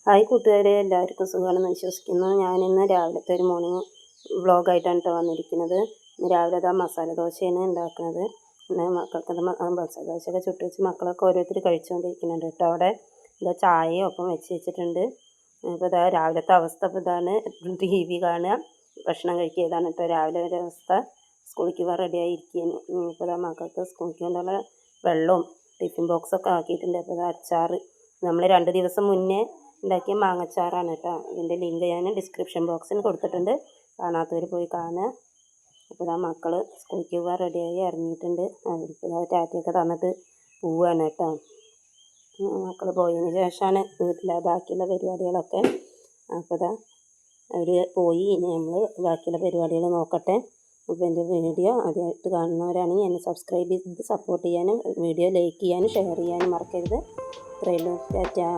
Hi കൂട്ടുകാരെ, എല്ലാവർക്കും സുഖമാണെന്ന് വിശ്വസിക്കുന്നു. ഞാനിന്ന് രാവിലത്തെ ഒരു മോർണിംഗ് വ്ളോഗായിട്ടാണ് കേട്ടോ വന്നിരിക്കുന്നത്. ഇന്ന് രാവിലെ അതാ മസാല ദോശയാണ് ഉണ്ടാക്കുന്നത്. പിന്നെ മക്കൾക്ക് മസാല ദോശയൊക്കെ ചുട്ട് വെച്ച് മക്കളൊക്കെ ഓരോരുത്തർ കഴിച്ചുകൊണ്ടിരിക്കുന്നുണ്ട് കേട്ടോ. അവിടെ ഇതാ ചായയും ഒപ്പം വെച്ചിട്ടുണ്ട്. അപ്പോൾ ഇതാ രാവിലത്തെ അവസ്ഥ ഇപ്പോൾ ഇതാണ്. TV കാണുക, ഭക്ഷണം കഴിക്കുക, ഇതാണ് കേട്ടോ രാവിലെ ഒരു അവസ്ഥ. സ്കൂളിലേക്ക് പോകാൻ റെഡിയായി ഇരിക്കുകയാണ്. ഇപ്പോൾ ഇതാ മക്കൾക്ക് സ്കൂളിലേക്ക് കൊണ്ടുള്ള വെള്ളവും ടിഫിൻ ബോക്സൊക്കെ ആക്കിയിട്ടുണ്ട്. അപ്പോൾ ഇതാ അച്ചാർ നമ്മൾ 2 ദിവസം മുന്നേ ഉണ്ടാക്കിയ മാങ്ങച്ചാറാണ് കേട്ടോ. ഇതിൻ്റെ ലിങ്ക് ഞാൻ ഡിസ്ക്രിപ്ഷൻ ബോക്സിൽ കൊടുത്തിട്ടുണ്ട്, കാണാത്തവർ പോയി കാണുക. അപ്പോൾ ആ മക്കൾ സ്കൂളിലേക്ക് പോകാൻ റെഡിയായി ഇറങ്ങിയിട്ടുണ്ട്. അവർക്ക് ടാറ്റയൊക്കെ തന്നിട്ട് പോവുകയാണ് കേട്ടോ. മക്കൾ പോയതിന് ശേഷമാണ് വീട്ടിലെ ബാക്കിയുള്ള പരിപാടികളൊക്കെ. അപ്പോൾ ഇതാ അവർ പോയി. ഇനി നമ്മൾ ബാക്കിയുള്ള പരിപാടികൾ നോക്കട്ടെ. അപ്പോൾ എൻ്റെ വീഡിയോ ആദ്യമായിട്ട് കാണുന്നവരാണെങ്കിൽ എന്നെ സബ്സ്ക്രൈബ് ചെയ്ത് സപ്പോർട്ട് ചെയ്യാനും വീഡിയോ ലൈക്ക് ചെയ്യാനും ഷെയർ ചെയ്യാനും മറക്കരുത്. ഇത്രയുള്ളൂ. ടാറ്റാ.